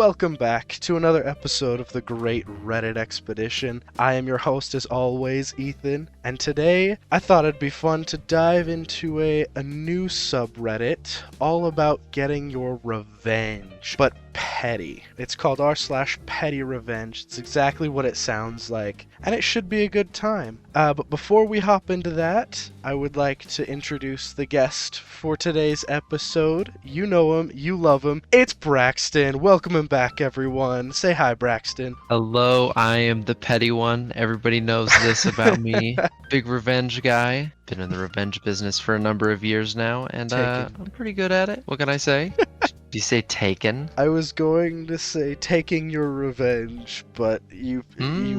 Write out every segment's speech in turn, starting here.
Welcome back to another episode of the Great Reddit Expedition. I am your host as always, Ethan, and today I thought it'd be fun to dive into a new subreddit all about getting your revenge, but petty. It's called r/petty revenge. It's exactly what it sounds like, and it should be a good time. But before we hop into that, I would like to introduce the guest for today's episode. You know him, you love him. It's Braxton. Welcome him back, everyone. Say hi, Braxton. Hello, I am the petty one. Everybody knows this about me. Big revenge guy. Been in the revenge business for a number of years now, and I'm pretty good at it. What can I say? Do you say taken? I was going to say taking your revenge, but you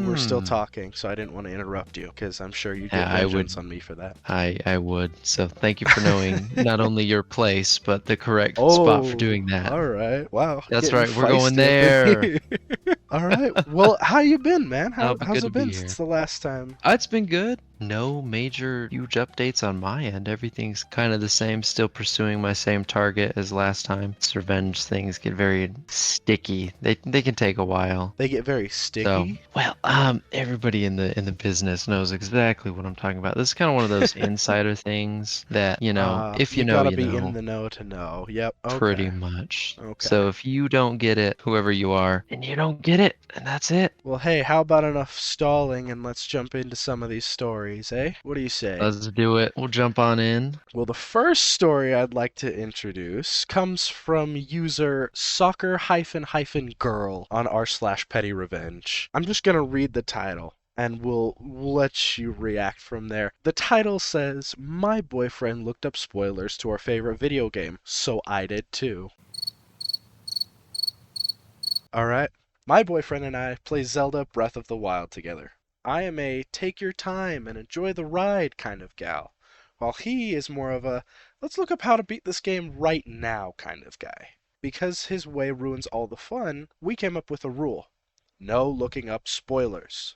were still talking, so I didn't want to interrupt you, because I'm sure you'd get vengeance on me for that. I would. So thank you for knowing not only your place, but the correct spot for doing that. Alright, wow. That's right, we're going there. Alright, well, how you been, man? How's it been since the last time? It's been good. No major huge updates on my end. Everything's kind of the same, still pursuing my same target as last time. This revenge things get very sticky. They can take a while. They get very sticky? So, well, everybody in the business knows exactly what I'm talking about. This is kind of one of those insider things that, if you know, gotta be in the know to know. Yep. Okay. Pretty much. Okay. So if you don't get it, whoever you are, then you don't get it, and that's it. Well, hey, how about enough stalling and let's jump into some of these stories, eh? What do you say? Let's do it. We'll jump on in. Well, the first story I'd like to introduce comes from user soccer-girl on r/petty revenge. I'm just gonna read the title, and we'll let you react from there. The title says, "My boyfriend looked up spoilers to our favorite video game, so I did too." Alright. My boyfriend and I play Zelda Breath of the Wild together. I am a take your time and enjoy the ride kind of gal, while he is more of a let's look up how to beat this game right now kind of guy. Because his way ruins all the fun, we came up with a rule. No looking up spoilers.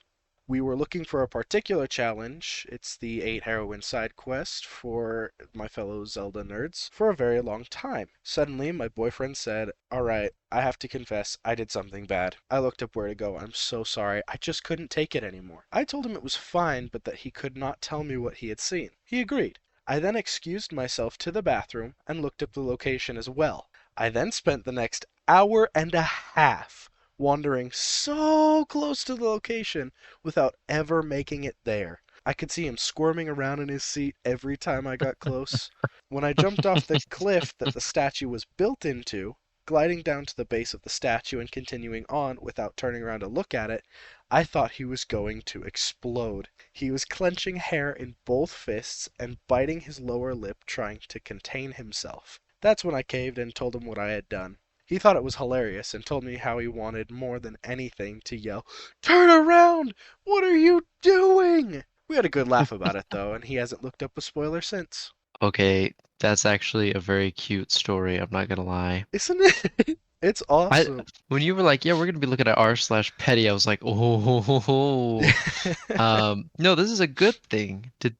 We were looking for a particular challenge. It's the 8 heroine side quest for my fellow Zelda nerds for a very long time. Suddenly, my boyfriend said, "Alright, I have to confess, I did something bad. I looked up where to go. I'm so sorry. I just couldn't take it anymore." I told him it was fine, but that he could not tell me what he had seen. He agreed. I then excused myself to the bathroom and looked up the location as well. I then spent the next hour and a half wandering so close to the location without ever making it there. I could see him squirming around in his seat every time I got close. When I jumped off the cliff that the statue was built into, gliding down to the base of the statue and continuing on without turning around to look at it, I thought he was going to explode. He was clenching hair in both fists and biting his lower lip trying to contain himself. That's when I caved and told him what I had done. He thought it was hilarious and told me how he wanted more than anything to yell, "Turn around! What are you doing?" We had a good laugh about it though, and he hasn't looked up a spoiler since. Okay, that's actually a very cute story, I'm not gonna lie. Isn't it? It's awesome. When you were like, yeah, we're gonna be looking at r/petty, I was like, oh. No, this is a good thing. Did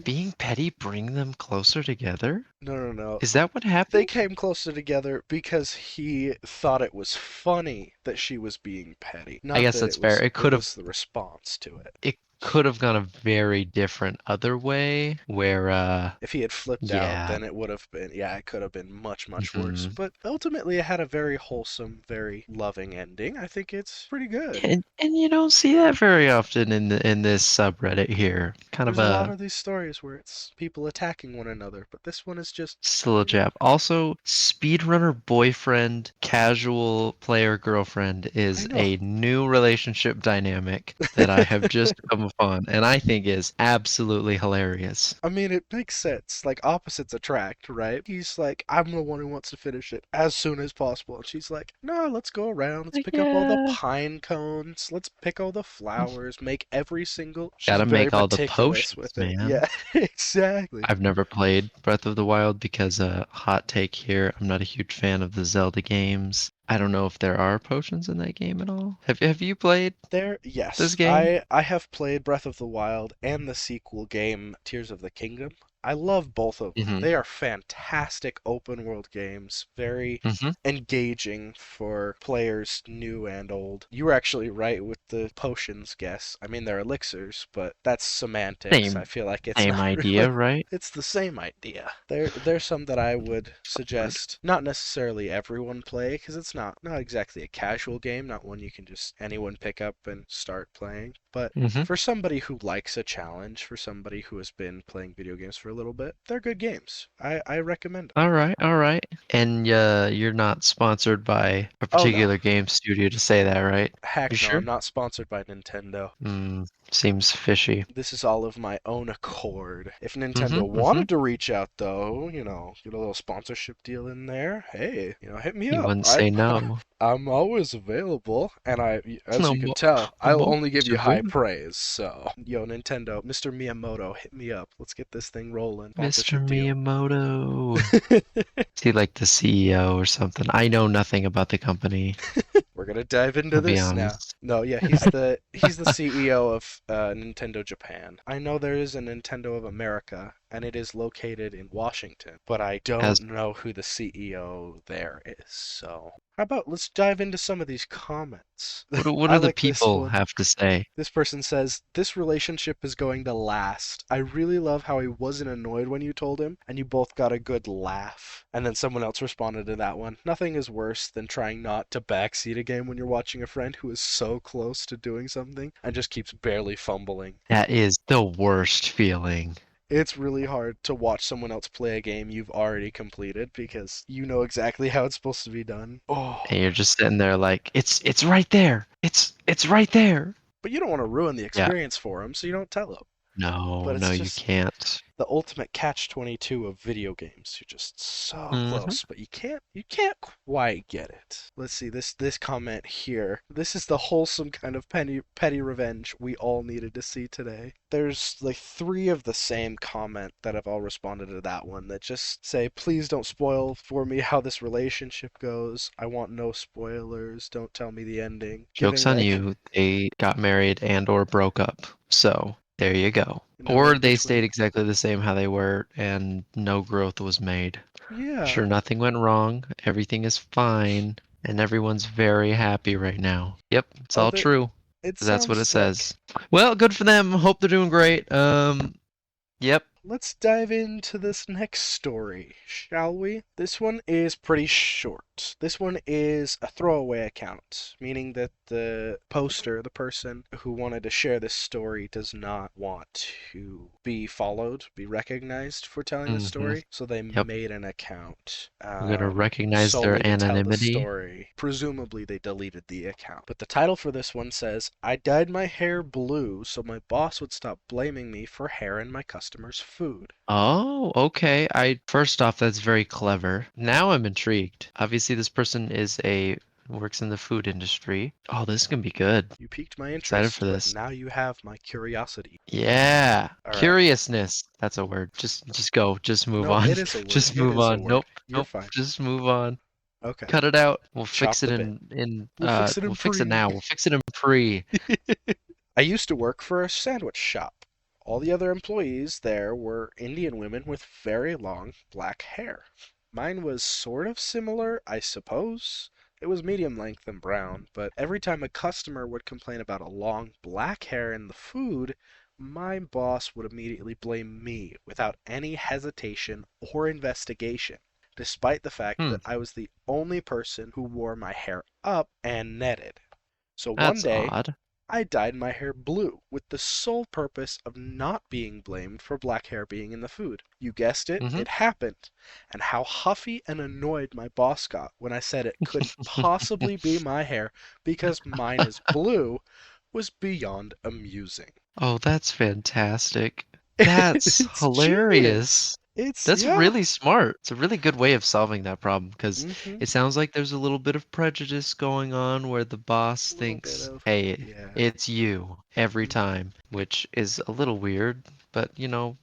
being petty bring them closer together? No. Is that what happened? They came closer together because he thought it was funny that she was being petty. Not I guess that that's fair. It could have the response to it. It could have gone a very different other way where if he had flipped out, then it would have been it could have been much worse. But ultimately it had a very wholesome, very loving ending. I think it's pretty good. And you don't see that very often in this subreddit here. There's a lot of these stories where it's people attacking one another, but this one is just still a jab. Also, speedrunner boyfriend, casual player girlfriend is a new relationship dynamic that I have just come upon, and I think is absolutely hilarious. I mean, it makes sense. Like, opposites attract, right? He's like, I'm the one who wants to finish it as soon as possible. And she's like, no, let's go around. Let's pick up all the pine cones. Let's pick all the flowers. Make every single... Gotta make all the potions with it. Man. Yeah, exactly. I've never played Breath of the Wild because, hot take here, I'm not a huge fan of the Zelda games. I don't know if there are potions in that game at all. Have you played Yes. This game? I have played Breath of the Wild and the sequel game, Tears of the Kingdom. I love both of them. Mm-hmm. They are fantastic open world games, very Mm-hmm. engaging for players new and old. You were actually right with the potions guess. I mean, they're elixirs, but that's semantics. I Same feel like it's same not really. idea, right? It's the same idea. There's some that I would suggest not necessarily everyone play because it's not exactly a casual game, not one you can just anyone pick up and start playing. But Mm-hmm. for somebody who likes a challenge, for somebody who has been playing video games for a little bit, they're good games. I recommend them. All right, all right. And you're not sponsored by a Oh no, particular game studio to say that, right? You heck no, sure? I'm not sponsored by Nintendo. Seems fishy. This is all of my own accord. If Mm-hmm. Nintendo Mm-hmm. wanted to reach out though, get a little sponsorship deal in there, hey, hit me You up. wouldn't say no. I'm always available, and as you I'm, can tell, I'm I'll only give always you high available. praise. So, yo, Nintendo, Mr. Miyamoto, hit me up. Let's get this thing rolling. Mr. Sponsorship deal. Miyamoto. Is he like the CEO or something? I know nothing about the company, We're gonna dive into I'll be this now. honest. No, yeah, he's the CEO of Nintendo Japan. I know there is a Nintendo of America, and it is located in Washington, but I don't As know who the CEO there is. So, how about let's dive into some of these comments? what I do the like this people one. have to say? This person says, "This relationship is going to last. I really love how he wasn't annoyed when you told him, and you both got a good laugh." And then someone else responded to that one. Nothing is worse than trying not to backseat a game when you're watching a friend who is so close to doing something and just keeps barely fumbling. That is the worst feeling. It's really hard to watch someone else play a game you've already completed because you know exactly how it's supposed to be done. Oh, And you're just sitting there like, it's right there. It's right there. but you don't want to ruin the Yeah. experience for him, so you don't tell him. No, But no, it's you just can't. the ultimate catch-22 of video games. You're just so Hmm. close, but you can't quite get it. Let's see this comment here. This is the wholesome kind of petty revenge we all needed to see today. There's like three of the same comment that have all responded to that one that just say, "Please don't spoil for me how this relationship goes. I want no spoilers. Don't tell me the ending." Joke's Giving on like, you. They got married and or broke up. So there you go. no Or in they stayed between. exactly the same how they were and no growth was made. Yeah. Sure, nothing went wrong. Everything is fine. And everyone's very happy right now. Yep, it's Oh, all true. it 'Cause that's what sounds it sick. says. Well, good for them. Hope they're doing great. Yep. Let's dive into this next story, shall we? This one is pretty short. This one is a throwaway account, meaning that the poster, the person who wanted to share this story, does not want to be followed, be recognized for telling the Mm-hmm. story, so they Yep. made an account We're gonna recognize their solely to tell the anonymity. story. Presumably, they deleted the account. But the title for this one says, "I dyed my hair blue so my boss would stop blaming me for hair in my customers' food." Oh, okay. I first off, that's very clever. Now I'm intrigued. Obviously, this person works in the food industry. Oh, this is gonna be good. You piqued my Excited for interest, but this. now you have my curiosity. Yeah. All right. Curiousness. That's a word. Just go. Just move No, on. it is a word. Just It move is a on. word. Nope. You're Nope. fine. Just move on. Okay. Cut it out. We'll Chop fix it the bit. in We'll fix it in we'll fix it pre. now. We'll fix it in pre. I used to work for a sandwich shop. All the other employees there were Indian women with very long black hair. Mine was sort of similar, I suppose. It was medium length and brown, but every time a customer would complain about a long black hair in the food, my boss would immediately blame me without any hesitation or investigation, despite the fact Hmm. that I was the only person who wore my hair up and netted. So one That's day, odd. I dyed my hair blue with the sole purpose of not being blamed for black hair being in the food. You guessed it, Mm-hmm. it happened. And how huffy and annoyed my boss got when I said it couldn't possibly be my hair because mine is blue was beyond amusing. Oh, that's fantastic. That's It's genius. hilarious. It's, That's yeah. really smart. It's a really good way of solving that problem because Mm-hmm. it sounds like there's a little bit of prejudice going on where the boss A little bit thinks, of, hey, yeah. it's you every Mm-hmm. time, which is a little weird, but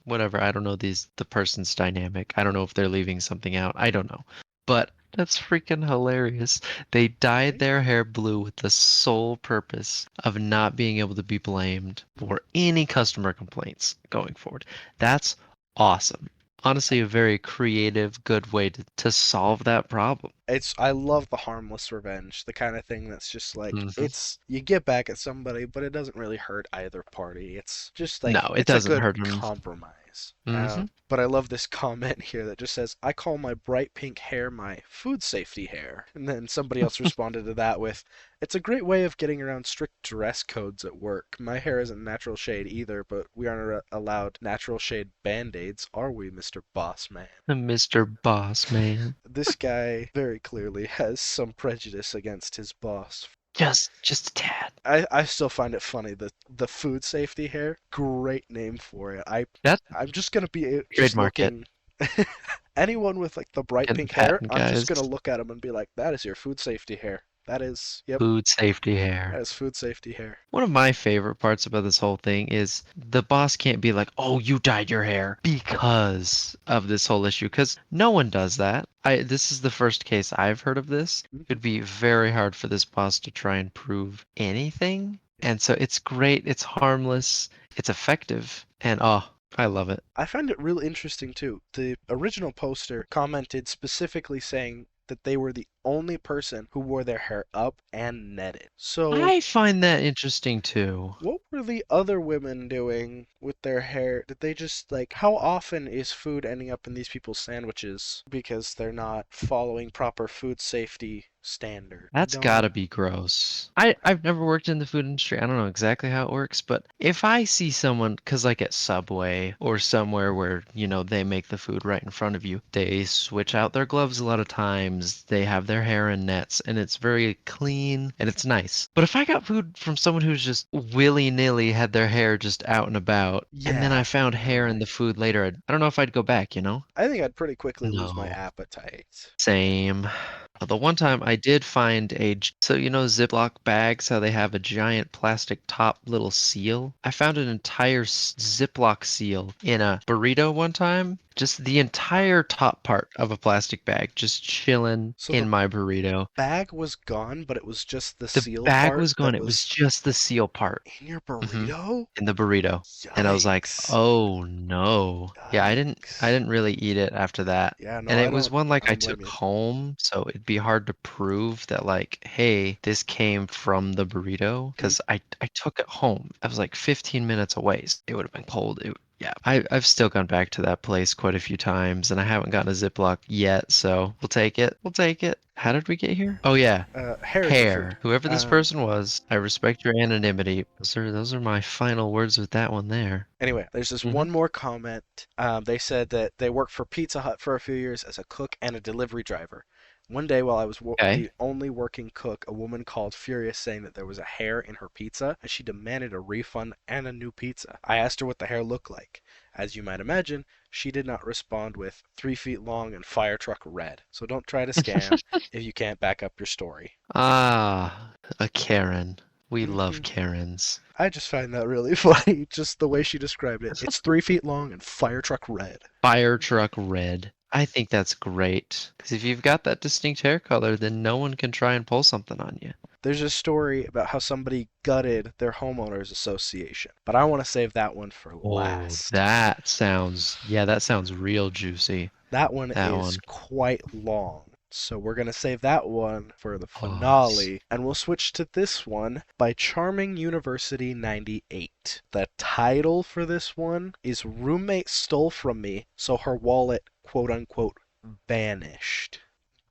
whatever. I don't know the person's dynamic. I don't know if they're leaving something out. I don't know. But that's freaking hilarious. They dyed Right? their hair blue with the sole purpose of not being able to be blamed for any customer complaints going forward. That's awesome. Honestly, a very creative, good way to solve that problem. I love the harmless revenge, the kind of thing that's just like Hmm. it's you get back at somebody, but it doesn't really hurt either party. It's just like No, it it's a doesn't good hurt him. compromise. Hmm. But I love this comment here that just says, "I call my bright pink hair my food safety hair," and then somebody else responded to that with, "It's a great way of getting around strict dress codes at work. My hair isn't natural shade either, but we aren't allowed natural shade band-aids, are we, Mr. Boss Man?" Mr. Boss Man. This guy very clearly has some prejudice against his boss. Just a tad. I still find it funny that the food safety hair, great name for it. That I'm just gonna be just trademark it. looking. Anyone with like the bright Getting the pink hair, patent, I'm just guys. gonna look at him and be like, "That is your food safety hair. That is, yep, Food safety that hair. is food safety hair." One of my favorite parts about this whole thing is the boss can't be like, "Oh, you dyed your hair because of this whole issue," because no one does that. This is the first case I've heard of this. It'd be very hard for this boss to try and prove anything. And so it's great, it's harmless, it's effective, and oh, I love it. I find it real interesting too. The original poster commented specifically saying that they were the only person who wore their hair up and netted. So I find that interesting too. what were the other women doing with their hair? Did they just like how often is food ending up in these people's sandwiches because they're not following proper food safety standard? I That's don't. gotta be gross. I've never worked in the food industry. I don't know exactly how it works, but if I see someone, cause like at Subway or somewhere where, they make the food right in front of you, they switch out their gloves a lot of times. They have their hair in nets and it's very clean and it's nice. But if I got food from someone who's just willy-nilly had their hair just out and about, and then I Yeah, found hair in no. the food later, I don't know if I'd go back. I think I'd pretty quickly lose my No. appetite. Same. The one time I did find so Ziploc bags, how they have a giant plastic top little seal? I found an entire Ziploc seal in a burrito one time. Just the entire top part of a plastic bag just chilling So the in my burrito. bag was gone, but it was just the The seal bag part was gone. that It was was just the seal part. in your Hmm. burrito? In the burrito. And I was like, Yikes. "Oh no." Yeah, I Yikes. didn't really eat it after that. Yeah, no, And it was one I like I don't blame took you. home, so it'd be hard to prove that like, hey, this came from the burrito Hmm. because I took it home. I was like 15 minutes away. So it would have been cold. Yeah, I've still gone back to that place quite a few times, and I haven't gotten a Ziploc yet, so we'll take it. We'll take it. How did we get here? Oh yeah, Hair in your food. hair. Whoever this Um, person was, I respect your anonymity. Those are my final words with that one there. Anyway, there's this Hmm. one more comment. They said that they worked for Pizza Hut for a few years as a cook and a delivery driver. One day, while I was Okay. the only working cook, a woman called furious saying that there was a hair in her pizza and she demanded a refund and a new pizza. I asked her what the hair looked like. As you might imagine, she did not respond with 3 feet long and fire truck red. So don't try to scam if you can't back up your story. Ah, a Karen. We Hmm. love Karens. I just find that really funny, just the way she described it. It's 3 feet long and fire truck red. Fire truck red. I think that's great. Because if you've got that distinct hair color, then no one can try and pull something on you. There's a story about how somebody gutted their homeowners association, but I want to save that one for Oh, last. that sounds real juicy. That one That is one. quite long. So we're going to save that one for the Oh, finale, and we'll switch to this one by Charming University 98. The title for this one is Roommate Stole From Me, so her wallet, quote unquote, vanished.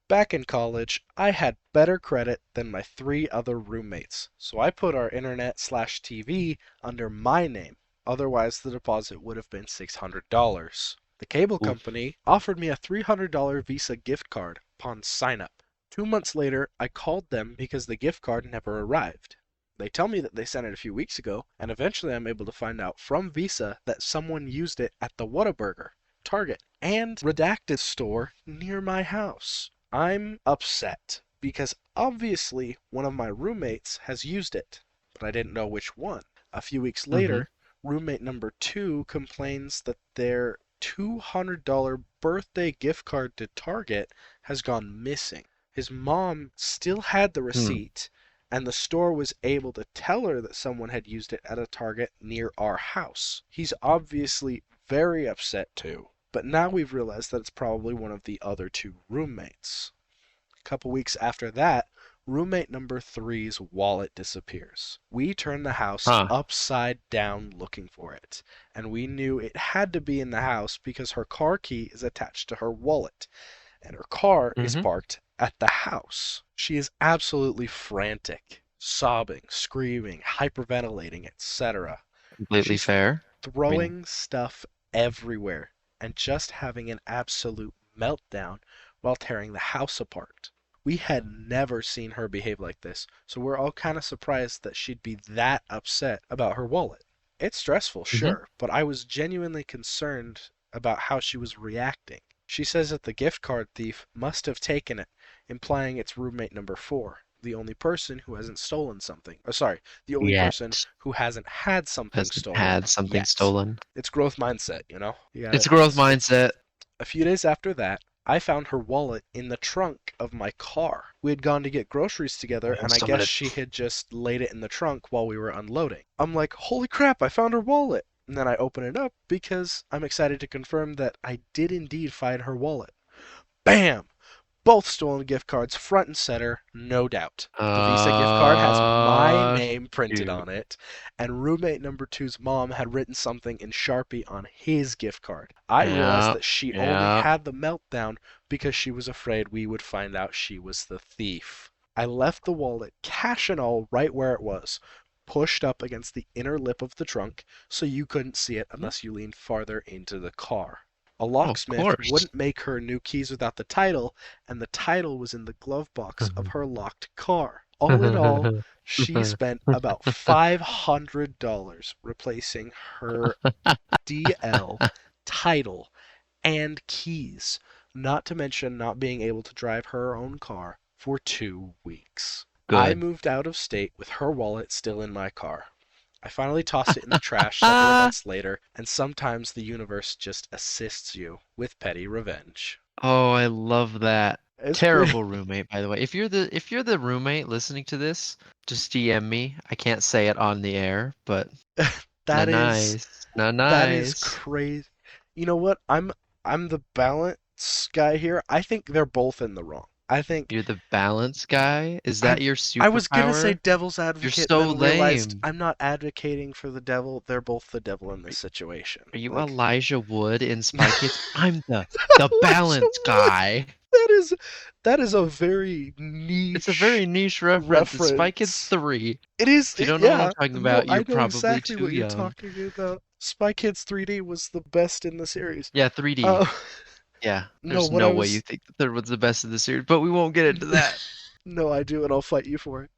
Back in college, I had better credit than my 3 other roommates, so I put our internet/TV under my name, otherwise the deposit would have been $600. The cable oof. company offered me a $300 Visa gift card upon sign up. 2 months later, I called them because the gift card never arrived. They tell me that they sent it a few weeks ago, and eventually I'm able to find out from Visa that someone used it at the Whataburger, Target, and Redacted store near my house. I'm upset because obviously one of my roommates has used it, but I didn't know which one. A few weeks Mm-hmm. later, roommate number 2 complains that their $200 birthday gift card to Target has gone missing. His mom still had the Hmm. receipt, and the store was able to tell her that someone had used it at a Target near our house. He's obviously very upset too. But now we've realized that it's probably one of the other two roommates. A couple weeks after that, roommate number three's wallet disappears. We turn the house Huh. upside down looking for it, and we knew it had to be in the house because her car key is attached to her wallet, and her car is Mm-hmm. parked at the house. She is absolutely frantic, sobbing, screaming, hyperventilating, etc. Completely She's fair. I mean, throwing stuff everywhere and just having an absolute meltdown while tearing the house apart. We had never seen her behave like this, so we're all kind of surprised that she'd be that upset about her wallet. It's stressful, hmm sure, but I was genuinely concerned about how she was reacting. She says that the gift card thief must have taken it, implying it's roommate number four, the only person who hasn't stolen something. Oh, sorry, the only person yet who hasn't had something hasn't stolen had something yet. stolen. It's growth mindset, you know? You got It's a it. growth mindset. A few days after that, I found her wallet in the trunk of my car. We had gone to get groceries together, and I So I'm guess gonna. she had just laid it in the trunk while we were unloading. I'm like, holy crap, I found her wallet! And then I open it up because I'm excited to confirm that I did indeed find her wallet. Bam! Both stolen gift cards, front and center, no doubt. The Visa gift card has my Uh, name printed shoot. on it, and roommate number two's mom had written something in Sharpie on his gift card. I realized Yeah. that she only Yeah. had the meltdown because she was afraid we would find out she was the thief. I left the wallet, cash and all, right where it was, pushed up against the inner lip of the trunk so you couldn't see it unless you leaned farther into the car. A Oh, of locksmith course. wouldn't make her new keys without the title, and the title was in the glove box of her locked car. All in all, she spent about $500 replacing her DL, title, and keys, not to mention not being able to drive her own car for 2 weeks. I Good. moved out of state with her wallet still in my car. I finally tossed it in the trash several months later, and sometimes the universe just assists you with petty revenge. Oh, I love that. It's pretty. Terrible roommate, by the way. If you're the roommate listening to this, just DM me. I can't say it on the air, but not that is nice. Not that is nice. crazy. You know what? I'm the balance guy here. I think they're both in the wrong. I think You're the balance guy? Is I that your I was gonna say superpower? devil's You're advocate and so then realized lame. I'm not advocating for the devil. They're both the devil in Are this situation. are you Like Elijah Wood in Spy Kids? I'm the Elijah balance Wood. guy. That is that is a very It's a niche very niche reference. It's Spy Kids reference. 3. It is, If you don't know what I'm yeah. talking No, about, I you're know probably exactly too what you're young. talking about. Spy Kids 3D was the best in the series. Yeah, 3D. Uh, Yeah, no, there's what I no way you was. think the third one's the best of the series, but we won't get into that. No, I do, and I'll fight you for it.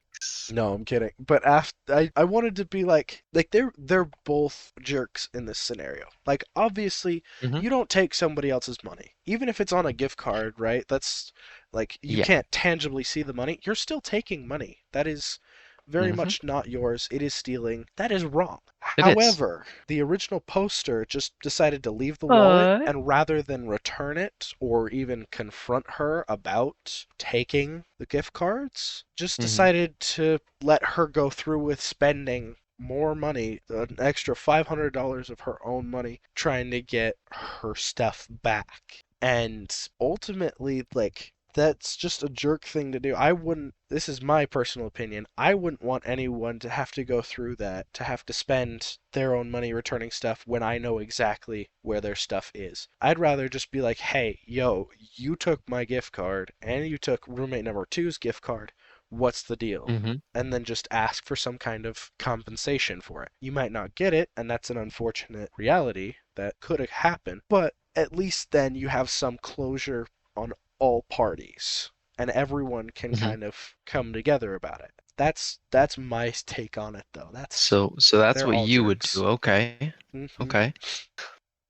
No, I'm kidding. But after I wanted to be like they're both jerks in this scenario. Like obviously hmm you don't take somebody else's money. Even if it's on a gift card, right? That's like you Yeah. can't tangibly see the money. You're still taking money. That is very hmm much not yours. It is stealing. That is wrong. It is. However, the original poster just decided to leave the wallet, But and rather than return it or even confront her about taking the gift cards, just hmm decided to let her go through with spending more money, an extra $500 of her own money, trying to get her stuff back. And ultimately, like, that's just a jerk thing to do. I wouldn't, this is my personal opinion, I wouldn't want anyone to have to go through that, to have to spend their own money returning stuff when I know exactly where their stuff is. I'd rather just be like, hey, yo, you took my gift card and you took roommate number two's gift card. What's the deal? hmm And then just ask for some kind of compensation for it. You might not get it, and that's an unfortunate reality that could have happened, but at least then you have some closure on all parties, and everyone can hmm kind of come together about it. That's my take on it, though. That's So that's they're what all you would jerks. do. Okay. Hmm. Okay.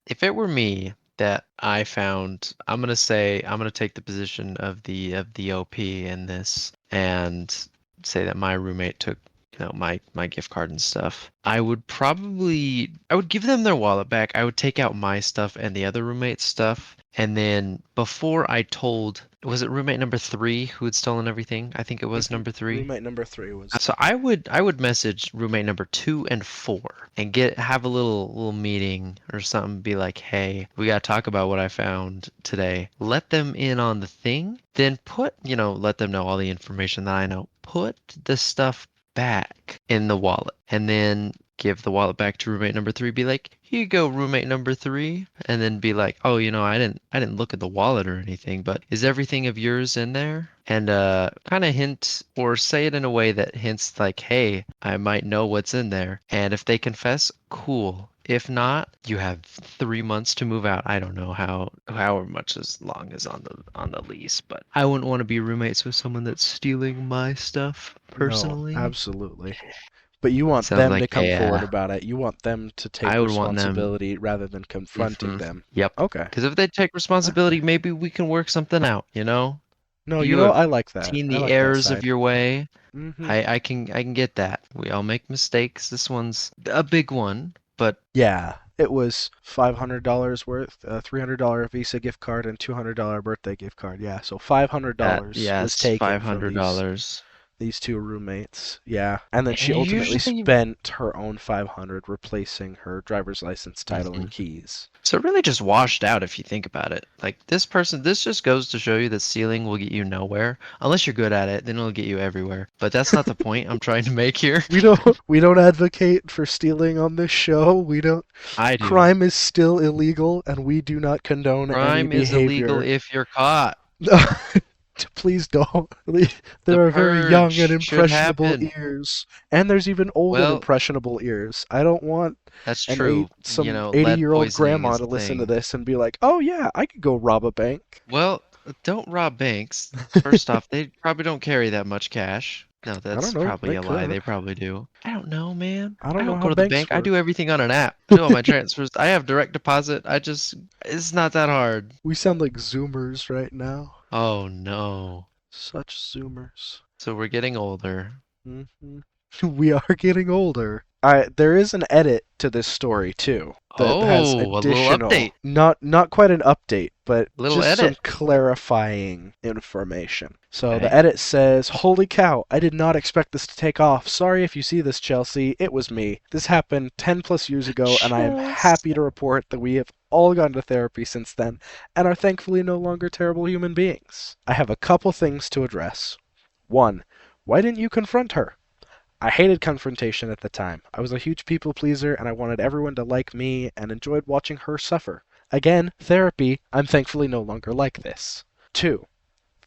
If it were me that I found, I'm gonna take the position of the OP in this and say that my roommate took, my gift card and stuff. I would give them their wallet back. I would take out my stuff and the other roommate's stuff And then before I told, was it roommate number 3 who had stolen everything? I think it was number 3. Roommate number 3 was. So I would message roommate number 2 and 4 and have a little meeting or something. Be like, hey, we gotta talk about what I found today. Let them in on the thing. Then let them know all the information that I know. Put the stuff back in the wallet, and then give the wallet back to roommate number 3. Be like, here you go, roommate number 3, and then be like, oh, I didn't look at the wallet or anything, but is everything of yours in there? And kind of hint or say it in a way that hints like, hey, I might know what's in there. And if they confess, cool. If not, you have 3 months to move out. I don't know however much as long as on the lease, but I wouldn't want to be roommates with someone that's stealing my stuff No, personally. absolutely. But you want Sounds them to like come forward about it. You want them to take I would want them. responsibility rather than confronting them. Yep. Okay. Because if they take responsibility, maybe we can work something out, you know? No, You have I like that. seen I the like that errors of side. your way. Hmm. I can get that. We all make mistakes. This one's a big one, but Yeah, it was $500 worth, a $300 Visa gift card, and $200 birthday gift card. Yeah, so $500 was yes, taken five from hundred dollars. these two roommates. Yeah, and then she And ultimately usually, spent her own 500 replacing her driver's license, title, and Mhm. keys. So it really just washed out if you think about it. Like this just goes to show you that stealing will get you nowhere. Unless you're good at it, then it'll get you everywhere. But that's not the point I'm trying to make here. We don't advocate for stealing on this show. We don't. I do. Crime is still illegal, and we do not condone any Crime is illegal behavior. if you're caught. Please don't. The There are very young and purge should impressionable happen. ears, and there's even old and Well, impressionable ears. I don't want that's true. some Lead 80-year-old poisoning grandma is to a listen to thing. this and be like, "Oh yeah, I could go rob a bank." Well, don't rob banks. First off, they probably don't carry that much cash. No, I don't that's know. probably They a lie. could. They probably do. I don't know, man. I I don't know don't how go to the banks bank. I do work. everything on an app. I do all my transfers. I have direct deposit. It's not that hard. We sound like Zoomers right now. Oh no. Such Zoomers. So we're getting older. Hmm. We are getting older. There is an edit to this story too that has Oh, a little additional, update. not quite an update, but Little just some edit. clarifying information. So the Okay. edit says, "Holy cow, I did not expect this to take off. Sorry if you see this, Chelsea. It was me. This happened 10 plus years ago, and I am Chills. happy to report that we have all gone to therapy since then and are thankfully no longer terrible human beings. I have a couple things to address. 1. Why didn't you confront her? I hated confrontation at the time. I was a huge people pleaser and I wanted everyone to like me and enjoyed watching her suffer. Again, therapy, I'm thankfully no longer like this. 2.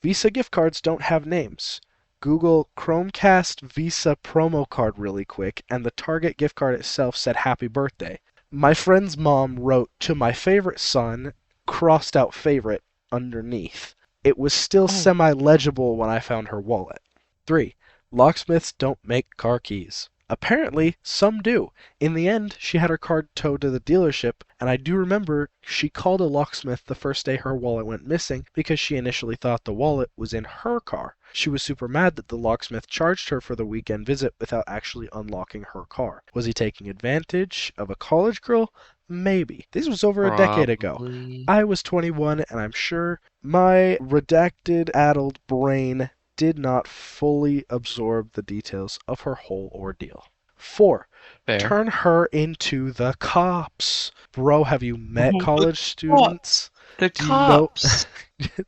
Visa gift cards don't have names. Google Chromecast Visa promo card really quick, and the Target gift card itself said happy birthday. My friend's mom wrote to my favorite son, crossed out favorite, underneath. It was still Oh, semi legible when I found her wallet. 3. Locksmiths don't make car keys. Apparently, some do. In the end, she had her car towed to the dealership, and I do remember she called a locksmith the first day her wallet went missing because she initially thought the wallet was in her car. She was super mad that the locksmith charged her for the weekend visit without actually unlocking her car. Was he taking advantage of a college girl? Maybe. This was over a decade ago. probably. I was 21, and I'm sure my redacted, addled brain did not fully absorb the details of her whole ordeal. 4. Fair. Turn her into the cops. Bro, have you met Oh, the college cops. students? The Do you know? cops.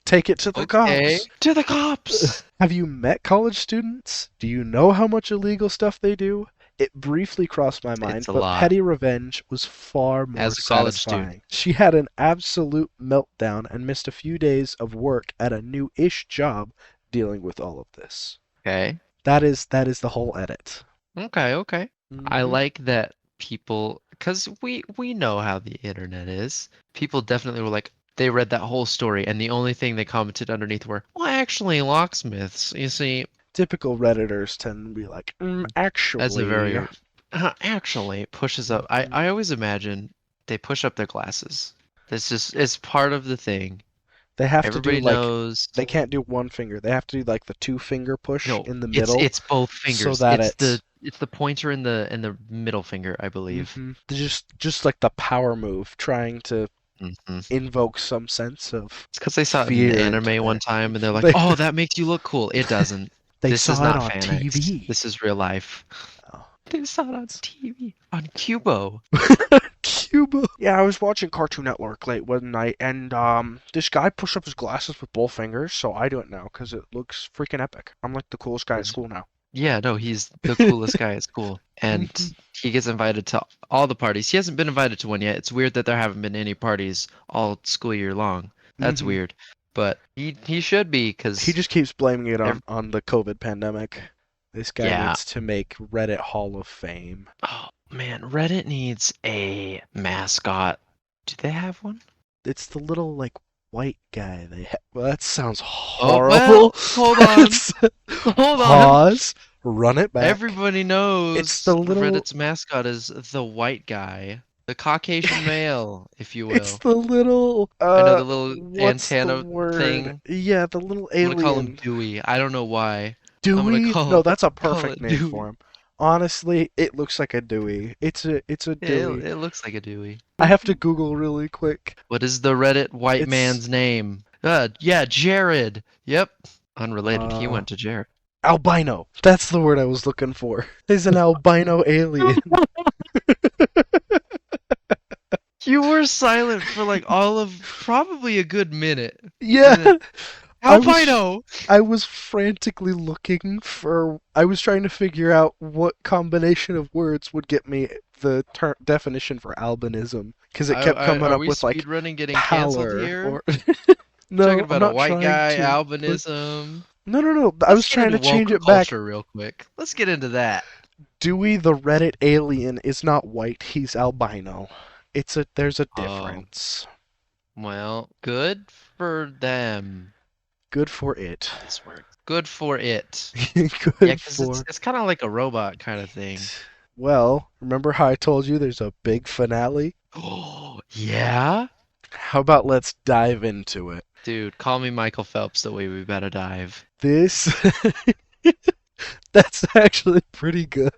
Take it to the Okay. cops. To the cops. Have you met college students? Do you know how much illegal stuff they do? It briefly crossed my mind, It's a but lot. petty revenge was far more As a college satisfying. student. She had an absolute meltdown and missed a few days of work at a new-ish job dealing with all of this. Okay. That is the whole edit. Okay, okay. I Hmm. like that people, because we know how the internet is. People definitely were like, they read that whole story, and the only thing they commented underneath were, well, actually, locksmiths. You see, Typical Redditors tend to be like, as a actually. very, actually pushes up. Mhm. I always imagine they push up their glasses. It's part of the thing. They have to do Everybody like knows. they can't do one finger. They have to do like the two-finger push No, in the it's middle it's both so fingers. that It's the pointer and the middle finger, I believe. just like the power move, trying to Mhm. invokes some sense of It's because they saw it in fear into anime one their. time and they're like, They "Oh, that makes you look cool." It doesn't. they This is saw it not on Fanix. TV. This is real life. Oh. They saw it on TV on Cubo. Cuba. Yeah, I was watching Cartoon Network late one night, and this guy pushed up his glasses with both fingers, so I do it now because it looks freaking epic. I'm like the coolest guy at school now. Yeah, no, he's the coolest guy at school, and Mhm. he gets invited to all the parties. He hasn't been invited to one yet. It's weird that there haven't been any parties all school year long. That's Mhm. weird, but he should be He because just keeps blaming it on the COVID pandemic. This guy yeah. needs to make Reddit Hall of Fame. Oh man, Reddit needs a mascot. Do they have one? It's the little like white guy they have. Well, that sounds Oh horrible. well, hold on, It's- hold on. Pause. Run it back. Everybody It's knows the little. Reddit's mascot is the white guy, the Caucasian male, if you It's will. the little. I know the little What's the antenna word? thing. Yeah, the little I'm gonna call him alien. Dewey. I don't know why. I'm gonna Dewey? No, that's a call perfect it name for Dewey. him. Honestly, it looks like a Dewey. It's a Dewey. It looks like a Dewey. I have to Google really quick. What is the Reddit white It's man's name? Yeah, Jared. Yep. Unrelated. He uh went to Jared. albino. That's the word I was looking for. He's an albino alien. You were silent for like all of probably a good minute. And Yeah. then, I was albino. I was frantically looking for. I was trying to figure out what combination of words would get me the definition for albinism because it kept coming Are up we with like speedrunning getting canceled pallor here? or. Talking No, I'm about a not white trying guy, to. But albinism. no. I Let's was get trying into to change woke it back. culture real quick. Let's get into that. Dewey the Reddit alien is not white. He's albino. There's a Oh, difference. well, good for them. Good for it. This works. Good for it. Yeah, Good because it's for it's kind of like a robot kind of thing. it. Well, remember how I told you there's a big finale? Oh, yeah? How about let's dive into it? Dude, call me Michael Phelps the way we better dive. This that's actually pretty good.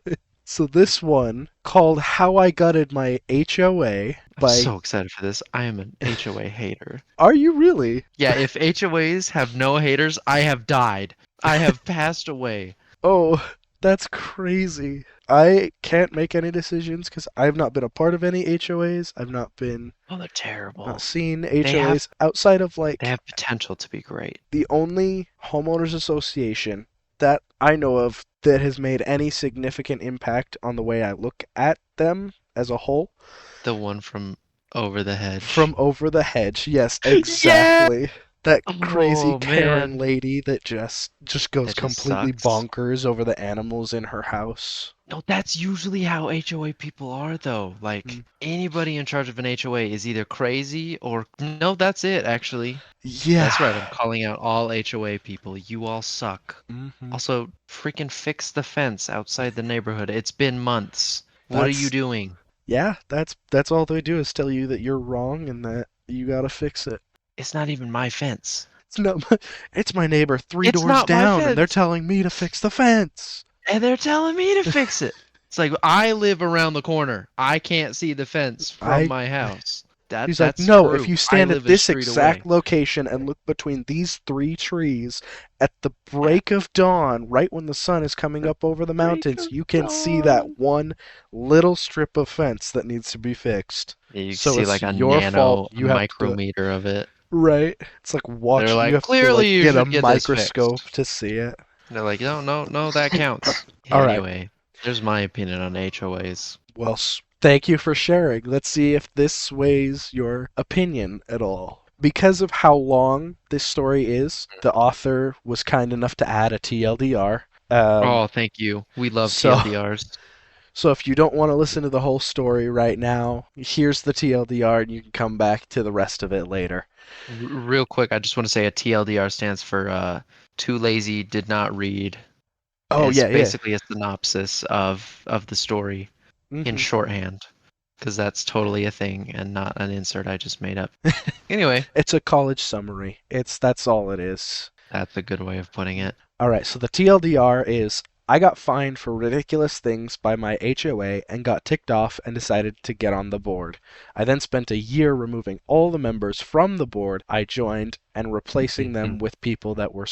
So this one called How I Gutted My HOA I'm by so excited for this. I am an HOA hater. Are you really? Yeah, if HOAs have no haters, I have died. I have passed away. Oh, that's crazy. I can't make any decisions because I've not been a part of any HOAs. I've not Oh, they're terrible. seen They have HOAs outside of they like have potential to be great. the only homeowners association that I know of that has made any significant impact on the way I look at them as a whole. The one from Over the Hedge. From Over the Hedge, yes, Yeah! exactly. That crazy Oh, Karen man. lady that just goes That just completely sucks. bonkers over the animals in her house. No, that's usually how HOA people are, though. Like, Mm. anybody in charge of an HOA is either crazy or. No, that's it, actually. Yeah. That's right, I'm calling out all HOA people. You all suck. Mhm. Also, freaking fix the fence outside the neighborhood. It's been months. What are you That's doing? Yeah, that's all they do is tell you that you're wrong and that you gotta fix it. It's not even my fence. It's my neighbor three It's doors not my down, and they're fence. telling me to fix the fence. And they're telling me to fix it. It's like I live around the corner. I can't see the fence from I my house. He's like, That's no, true. if you I stand live at a this street exact away. location and look between these three trees at the break of dawn, right when the sun is coming up over the Break mountains, of you can see that dawn. one little strip of fence that needs to be fixed. Yeah, you can So see it's like a your fault. a You have to do it. micrometer of it. Right? It's like They're you like, have to clearly like you get a should get this microscope fixed. to see it. They're like, no, that counts. All right. Anyway, there's my opinion on HOAs. Well, thank you for sharing. Let's see if this sways your opinion at all. Because of how long this story is, the author was kind enough to add a TLDR. Oh, thank you. We love So, TLDRs. so if you don't want to listen to the whole story right now, here's the TLDR, and you can come back to the rest of it later. Real quick, I just want to say a TLDR stands for Too Lazy Did Not Read. Oh It's yeah, basically a synopsis of the story yeah. in shorthand, because that's totally a thing and not an insert I just made up. Anyway, It's a college summary. That's all it is. that's a good way of putting it. All right, so the TLDR is I got fined for ridiculous things by my HOA and got ticked off and decided to get on the board. I then spent a year removing all the members from the board I joined and replacing them with people that were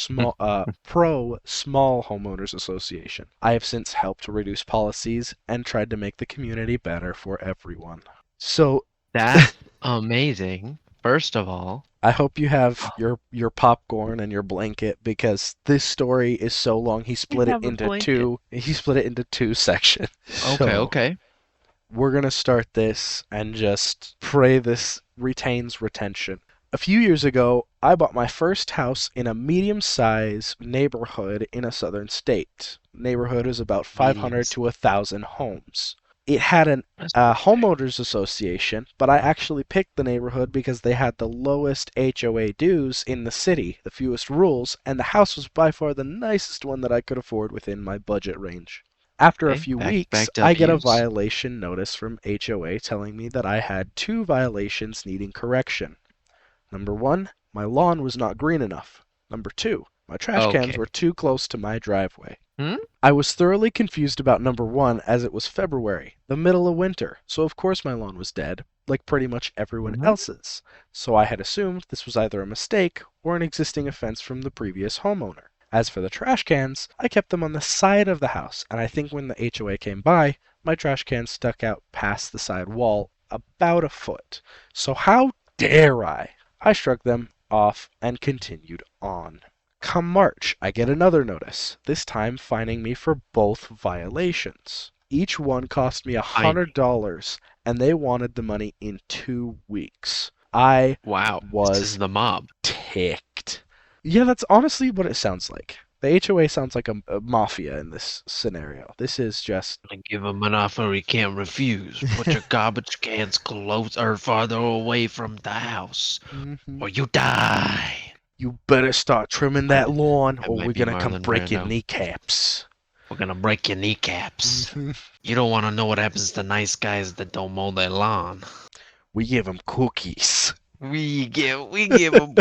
pro small homeowners association. I have since helped reduce policies and tried to make the community better for everyone. So That's amazing. First of all, I hope you have your popcorn and your blanket because this story is so long. He split it into two. He split it into two sections. okay. We're gonna start this and just pray this retains retention. A few years ago, I bought my first house in a medium-sized neighborhood in a southern state. Neighborhood is about 500 to 1,000 homes. It had a homeowners association, but I actually picked the neighborhood because they had the lowest HOA dues in the city, the fewest rules, and the house was by far the nicest one that I could afford within my budget range. After a few weeks, I get a violation notice from HOA telling me that I had 2 violations needing correction. Number 1, my lawn was not green enough. Number 2, my trash cans were too close to my driveway. I was thoroughly confused about number 1 as it was February, the middle of winter, so of course my lawn was dead, like pretty much everyone else's. So I had assumed this was either a mistake or an existing offense from the previous homeowner. As for the trash cans, I kept them on the side of the house, and I think when the HOA came by, my trash cans stuck out past the side wall about a foot. So how dare I? I shrugged them off and continued on. Come March, I get another notice, this time fining me for both violations. Each one cost me $100, and they wanted the money in 2 weeks. I was this is the mob. Ticked. Yeah, that's honestly what it sounds like. The HOA sounds like a mafia in this scenario. This is just... I give him an offer he can't refuse. Put your garbage cans closer or farther away from the house, or you die. You better start trimming that lawn, or we're gonna come break your kneecaps. We're gonna break your kneecaps. You don't want to know what happens to nice guys that don't mow their lawn. We give them cookies. We give them.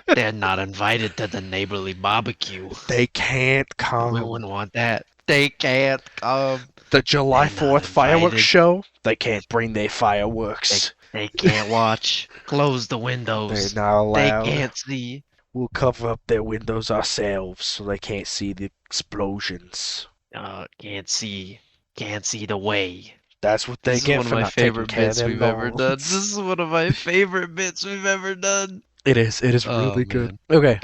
They're not invited to the neighborly barbecue. They can't come. We wouldn't want that. They can't come. The July 4th fireworks show, they can't bring their fireworks. They can't watch. Close the windows. They're not allowed. They can't see. We'll cover up their windows ourselves so they can't see the explosions. Can't see the way. That's what they get for not taking care of their lawns. We've ever done. This is one of my favorite bits we've ever done. It is really good. Okay,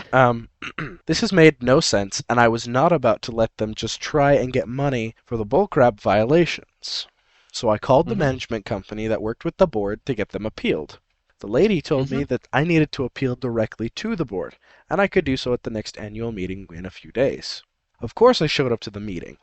this has made no sense, and I was not about to let them just try and get money for the bullcrap violations. So I called the management company that worked with the board to get them appealed. The lady told me that I needed to appeal directly to the board, and I could do so at the next annual meeting in a few days. Of course I showed up to the meeting.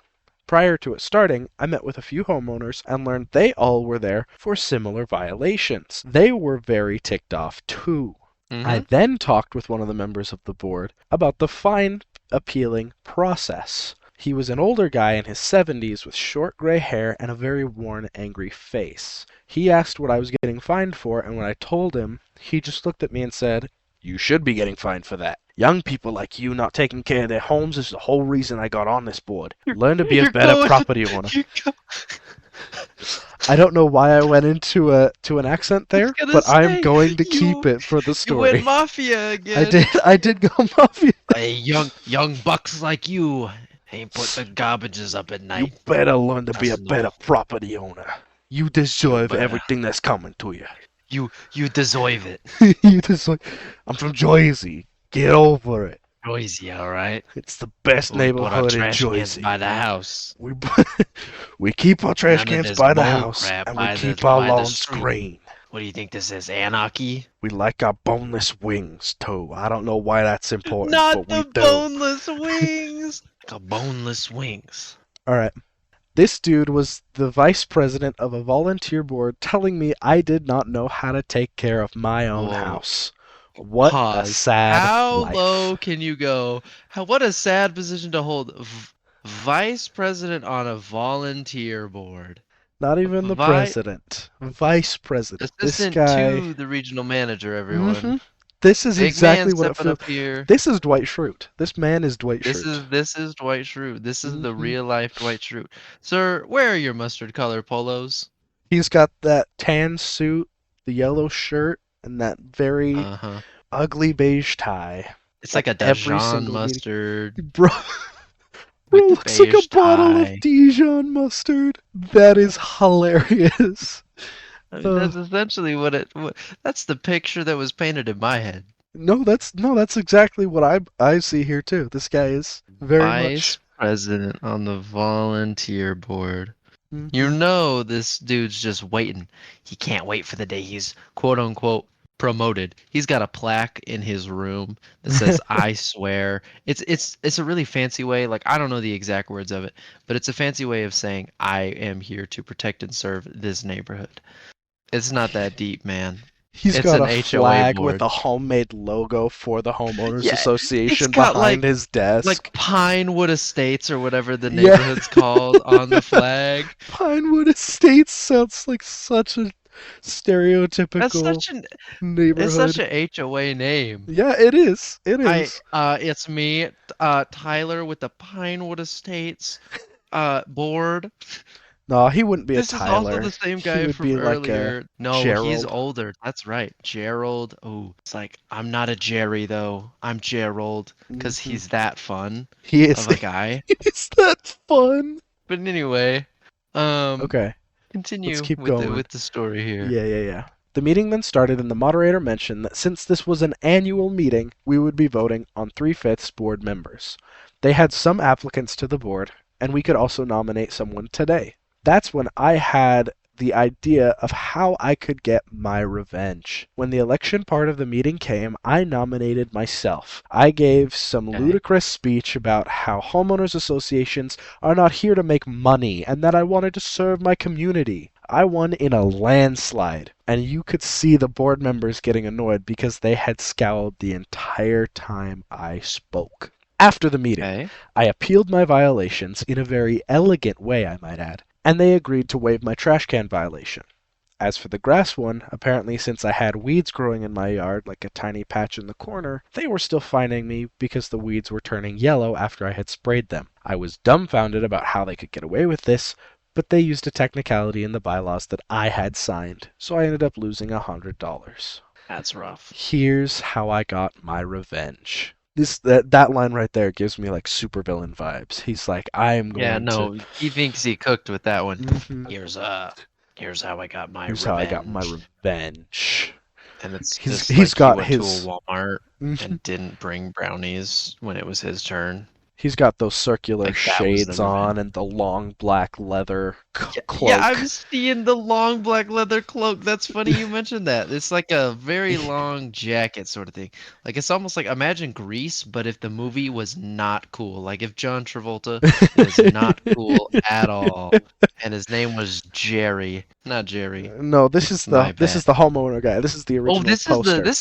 Prior to it starting, I met with a few homeowners and learned they all were there for similar violations. They were very ticked off too. I then talked with one of the members of the board about the fine appealing process. He was an older guy in his 70s with short gray hair and a very worn, angry face. He asked what I was getting fined for, and when I told him, he just looked at me and said, "You should be getting fined for that. Young people like you not taking care of their homes is the whole reason I got on this board. Learn to be a better property owner." I don't know why I went into an accent there, but I'm going to keep it for the story. You went mafia again. I did go mafia. Hey, young bucks like you ain't put the garbages up at night. You better learn to be a better property owner. You deserve everything that's coming to you. You deserve it. You deserve. I'm from Jersey. Get over it. Jersey, all right. It's the best neighborhood in Jersey. By the house. We keep our trash cans by the house, and we keep our lawns green. What do you think this is, anarchy? We like our boneless wings too. I don't know why that's important, but we do. Not the boneless wings. Like a boneless wings. All right. This dude was the vice president of a volunteer board telling me I did not know how to take care of my own house. What a sad life. How low can you go? What a sad position to hold. Vice president on a volunteer board. Not even the president. Vice president. Assistant this guy, to the regional manager, everyone. This is Big man exactly what it stepping feels. up here. This is Dwight Schrute. This man is Dwight This Schrute. is this is Dwight Schrute. This is the Hmm real life Dwight Schrute. Sir, where are your mustard color polos? He's got that tan suit, the yellow shirt, and that very Uh-huh. ugly beige tie. It's like At a every Dijon single meeting. mustard Bro, with bro the looks like a beige bottle of tie. Dijon mustard. That is hilarious. I mean, Uh, that's essentially that's the picture that was painted in my head. no, that's exactly what I see here too. This guy is very Vice much. president on the volunteer board. You Mhm. know this dude's just waiting. He can't wait for the day he's quote unquote promoted. He's got a plaque in his room that says I swear. It's a really fancy way, like I don't know the exact words of it, but it's a fancy way of saying I am here to protect and serve this neighborhood. It's not that deep, man. He's It's got an a HOA flag with board. a homemade logo for the homeowners Yeah, it's association got behind his like desk. Pinewood Estates or whatever the Yeah. neighborhood's called on the flag. Pinewood Estates sounds like such a That's stereotypical such an It's such neighborhood. a HOA name. Yeah, it is. It I is. it's me, Tyler with the Pinewood Estates board. No, he wouldn't be a This is also Tyler. the same He guy would from be like a earlier. No, he's Gerald. older. That's right. Gerald. Oh, it's like I'm not a Jerry though. I'm Gerald because Hmm he's that fun He is. of a guy. Is that fun? But anyway, um Okay, let's continue keep going. with the story here. Yeah. The meeting then started, and the moderator mentioned that since this was an annual meeting, we would be voting on 3/5 board members. They had some applicants to the board, and we could also nominate someone today. That's when I had the idea of how I could get my revenge. When the election part of the meeting came, I nominated myself. I gave some Okay. ludicrous speech about how homeowners associations are not here to make money and that I wanted to serve my community. I won in a landslide, and you could see the board members getting annoyed because they had scowled the entire time I spoke. After the meeting, Okay. I appealed my violations in a very elegant way, I might add, and they agreed to waive my trash can violation. As for the grass one, apparently since I had weeds growing in my yard like a tiny patch in the corner, they were still fining me because the weeds were turning yellow after I had sprayed them. I was dumbfounded about how they could get away with this, but they used a technicality in the bylaws that I had signed, so I ended up losing $100. That's rough. Here's how I got my revenge. That line right there gives me like supervillain vibes. He's like, I am Yeah, going to. no, he thinks he cooked with that one. Mhm. Here's how I got my Here's how I got my revenge. revenge. And it's He's just he's like he got went to a his Walmart mhm. and didn't bring brownies when it was his turn. He's got those circular Like that was the shades revenge. on and the long black leather Yeah, cloak. I'm seeing the long black leather cloak. That's funny you mentioned that. It's like a very long jacket sort of thing. Like it's almost like imagine Grease, but if the movie was not cool. Like if John Travolta is not cool at all, and his name was Jerry, not Jerry. No, this is My this bad. is the homeowner guy. This is the Oh, original poster.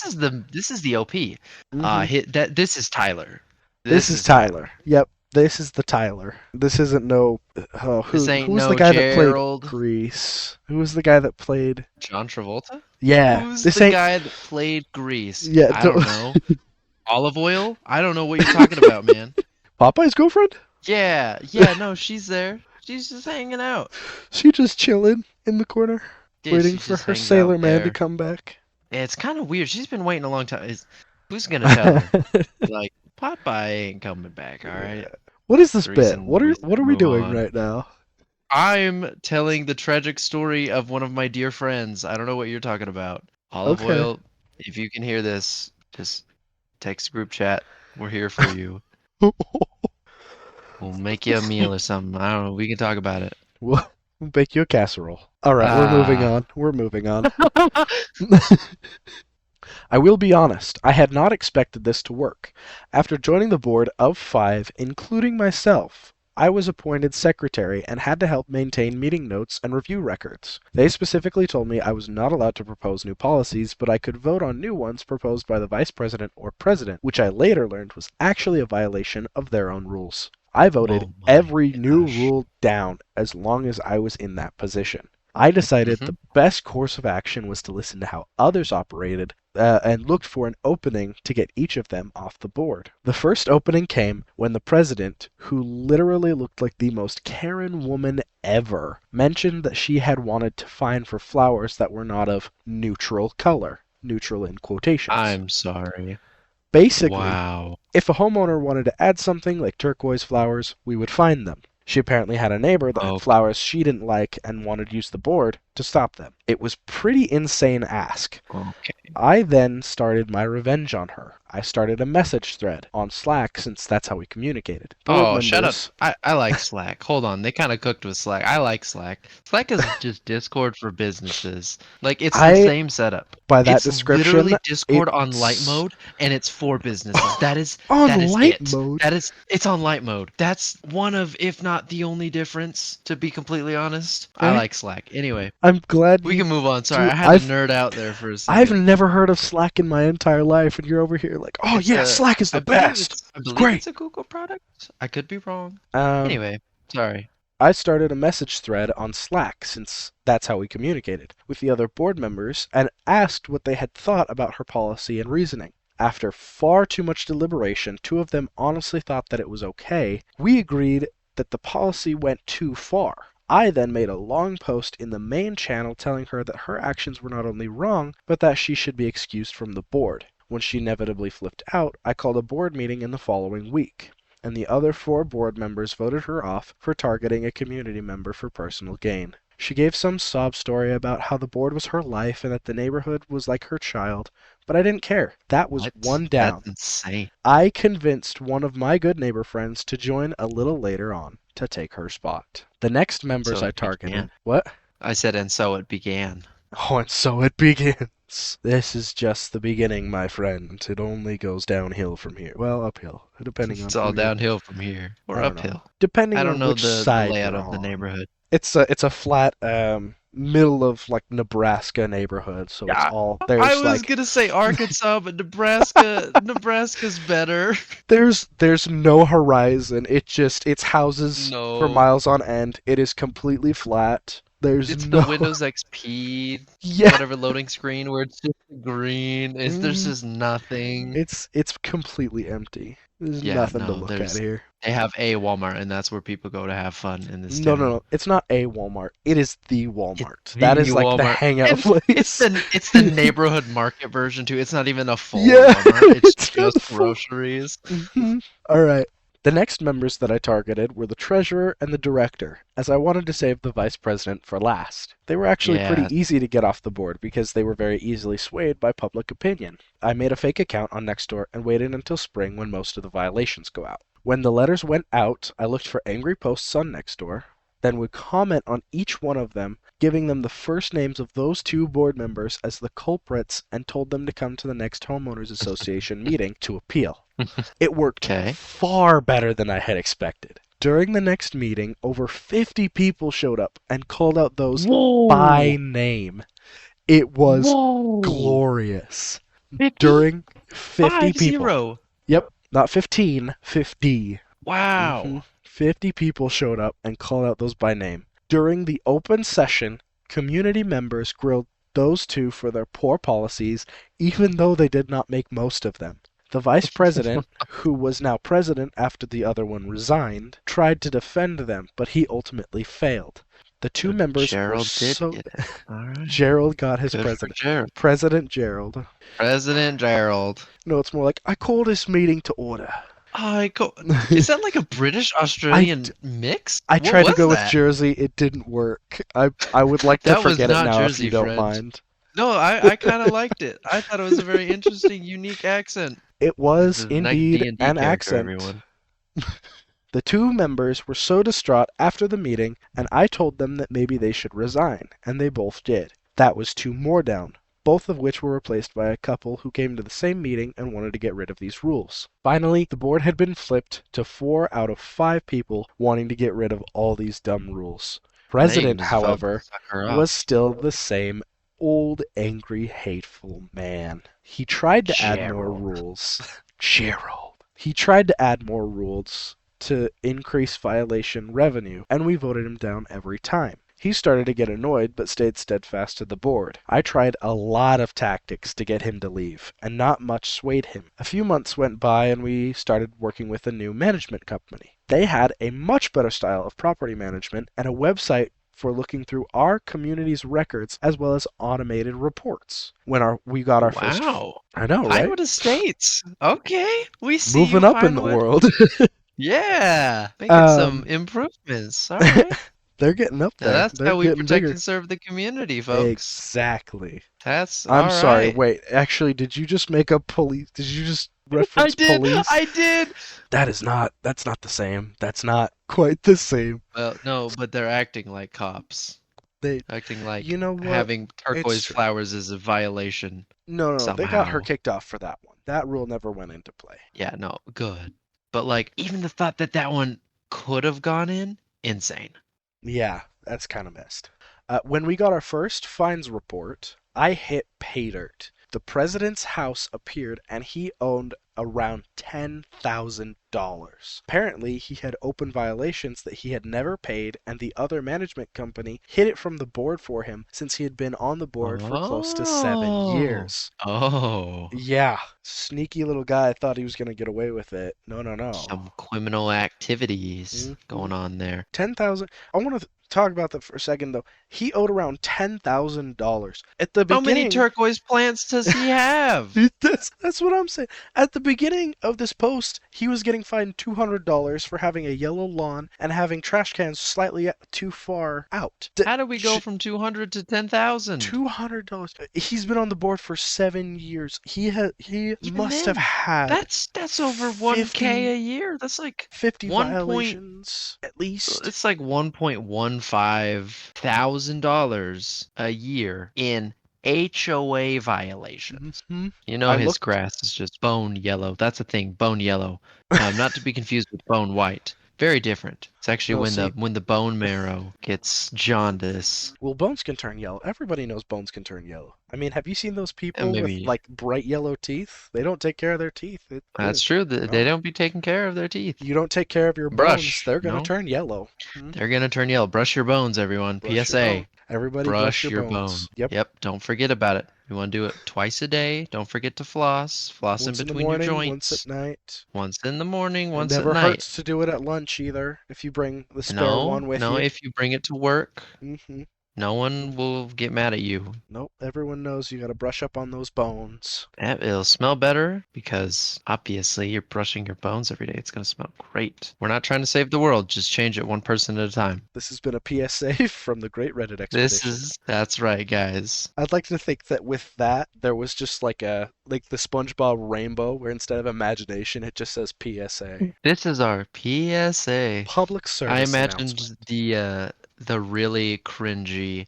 this is the OP. Hmm This is Tyler. This This is is Tyler. Tyler. Yep, this is the Tyler. This isn't no. Oh, This who ain't was the no guy that played Gerald. Grease? Who was the guy that played? John Travolta? Yeah, Who's this the ain't. guy that played Grease? Yeah, I don't know. Olive oil? I don't know what you're talking about, man. Popeye's girlfriend? Yeah, no, she's there. She's just hanging out. She just chilling in the corner, Dude, waiting she for just her hangs out sailor man to there. come back. Yeah, it's kind of weird. She's been waiting a long time. Who's gonna tell her? Like, Popeye ain't coming back, all right? What is this The bit? reason What are we what are we move doing on. right now? I'm telling the tragic story of one of my dear friends. I don't know what you're talking about. Olive Okay. oil, if you can hear this, just text group chat. We're here for you. We'll make you a meal or something. I don't know. We can talk about it. We'll bake you a casserole. All right, we're moving Ah. on. We're moving on. I will be honest, I had not expected this to work. After joining the board of 5, including myself, I was appointed secretary and had to help maintain meeting notes and review records. They specifically told me I was not allowed to propose new policies, but I could vote on new ones proposed by the vice president or president, which I later learned was actually a violation of their own rules. I voted Oh my every new gosh. rule down as long as I was in that position. I decided Mhm. the best course of action was to listen to how others operated and looked for an opening to get each of them off the board. The first opening came when the president, who literally looked like the most Karen woman ever, mentioned that she had wanted to fine for flowers that were not of neutral color. Neutral in quotations. I'm sorry. Basically, Wow. if a homeowner wanted to add something like turquoise flowers, we would fine them. She apparently had a neighbor that had flowers she didn't like and wanted to use the board to stop them. It was pretty insane ask. Okay. I then started my revenge on her. I started a message thread on Slack since that's how we communicated. Oh, shut up. I like Slack. Hold on. They kind of cooked with Slack. I like Slack. Slack is just Discord for businesses. Like, it's the same setup. By that it's description, literally Discord on light mode, and it's for businesses. That is light mode. It's on light mode. That's one of, if not the only difference, to be completely honest. I like Slack. Anyway, I'm glad we can move on. Sorry, I had to nerd out there for a second. I've never heard of Slack in my entire life, and you're over here like, oh yeah, Slack is the best. I believe great. It's a Google product. I could be wrong. Anyway, sorry. I started a message thread on Slack since that's how we communicated with the other board members and asked what they had thought about her policy and reasoning. After far too much deliberation, two of them honestly thought that it was okay. We agreed that the policy went too far. I then made a long post in the main channel telling her that her actions were not only wrong, but that she should be excused from the board. When she inevitably flipped out, I called a board meeting in the following week, and the other 4 board members voted her off for targeting a community member for personal gain. She gave some sob story about how the board was her life and that the neighborhood was like her child, but I didn't care. That was one down. That's insane. I convinced one of my good neighbor friends to join a little later on to take her spot. The next members I targeted... What? I said, and so it began. Oh, and so it begins. This is just the beginning, my friend. It only goes downhill from here. Well, uphill, depending on... It's all downhill from here. Or uphill. Depending on which side the layout you're of the neighborhood. It's a flat, middle of like Nebraska neighborhood, so it's all there's. I was gonna say Arkansas, but Nebraska's better. There's no horizon. It's houses for miles on end. It is completely flat. It's the Windows XP, whatever loading screen where it's just green. There's just nothing. It's completely empty. There's nothing to look at here. They have a Walmart, and that's where people go to have fun in this town. No. It's not a Walmart. It is the Walmart. That is like the hangout place. It's the neighborhood market version, too. It's not even a full Walmart. It's just groceries. All right. The next members that I targeted were the treasurer and the director, as I wanted to save the vice president for last. They were actually pretty easy to get off the board because they were very easily swayed by public opinion. I made a fake account on Nextdoor and waited until spring when most of the violations go out. When the letters went out, I looked for angry posts on Nextdoor, then would comment on each one of them, giving them the first names of those 2 board members as the culprits and told them to come to the next homeowners association meeting to appeal. It worked far better than I had expected. During the next meeting, over 50 people showed up and called out those by name. It was glorious. 50? During 50 people. 0. Yep, not 15, 50. Wow. 50 people showed up and called out those by name. During the open session, community members grilled those 2 for their poor policies, even though they did not make most of them. The vice president, who was now president after the other one resigned, tried to defend them, but he ultimately failed. The 2 members Gerald were did get it. All right. Gerald got his Good president. Gerald. President Gerald. President Gerald. No, it's more like, I call this meeting to order. Is that like a British-Australian mix? I tried to go with Jersey. It didn't work. I would like to forget it now if you don't mind. No, I kind of liked it. I thought it was a very interesting, unique accent. It was indeed an accent. Everyone. The 2 members were so distraught after the meeting, and I told them that maybe they should resign, and they both did. That was 2 more down, both of which were replaced by a couple who came to the same meeting and wanted to get rid of these rules. Finally, the board had been flipped to 4 out of 5 people wanting to get rid of all these dumb rules. President, however, was still the same old, angry, hateful man. He tried to add more rules. Gerald. He tried to add more rules to increase violation revenue, and we voted him down every time. He started to get annoyed but stayed steadfast to the board. I tried a lot of tactics to get him to leave, and not much swayed him. A few months went by and we started working with a new management company. They had a much better style of property management and a website for looking through our community's records as well as automated reports. When we got our first, Wow. I know, right? Pinewood Estates. Okay. We see Moving you, up in the Pinewood. world. Yeah. Making some Um, improvements. All right. they're getting up Now there. that's They're how we getting protect bigger. and serve the community, folks. Exactly. That's I'm all sorry. right. Wait, actually, did you just make up police? Did you just reference police? I did. That's not the same. That's not quite the same. Well, no, but they're acting like cops. They, Acting like you know what? having turquoise true. flowers is a violation No, they got her somehow. kicked off for that one. That rule never went into play. Yeah, no, good. But like, even the thought that that one could have gone in, insane. Yeah, that's kind of messed. When we got our first fines report, I hit pay dirt. The president's house appeared and he owned around $10,000. Apparently, he had open violations that he had never paid, and the other management company hid it from the board for him since he had been on the board for close to 7 years. Oh. Yeah, sneaky little guy thought he was going to get away with it. No. Some criminal activities going on there. 10,000. I want to talk about that for a second though. He owed around $10,000 at the How beginning. many turquoise plants does he have? That's what I'm saying. At the beginning of this post, he was getting fined $200 for having a yellow lawn and having trash cans slightly too far out. How do we go from 200 to 10,000? $200. He's been on the board for 7 years. He must have then, had That's over 1K a year. That's like 50 1 violations at least. It's like $1.15 thousand a year in HOA violations. Mhm. You know I his looked- grass is just bone yellow. That's a thing, bone yellow. Not to be confused with bone white. Very different. It's actually No, when the bone marrow gets jaundice. Well, bones can turn yellow. Everybody knows bones can turn yellow. I mean, have you seen those people with maybe- like bright yellow teeth? They don't take care of their teeth. That's true. They don't be taking care of their teeth. You don't take care of your Brush, bones, they're gonna no? turn yellow. They're gonna turn yellow. Brush your bones, everyone. Brush your PSA. bone. Everybody Brush your bone. Yep. Don't forget about it. You want to do it twice a day. Don't forget to floss. Floss Once in in the between morning, your once joints. at night. Once in the morning, once It at never night. hurts to do it at lunch either. If you bring the spare one with you. If you bring it to work, Mm-hmm. no one will get mad at you. Nope. Everyone knows you got to brush up on those bones. It'll smell better because obviously you're brushing your bones every day. It's going to smell great. We're not trying to save the world. Just change it one person at a time. This has been a PSA from the Great Reddit Expedition. That's right, guys. I'd like to think that with that, there was just like the SpongeBob rainbow where instead of imagination, it just says PSA. This is our PSA. Public service I imagined announcement. the really cringy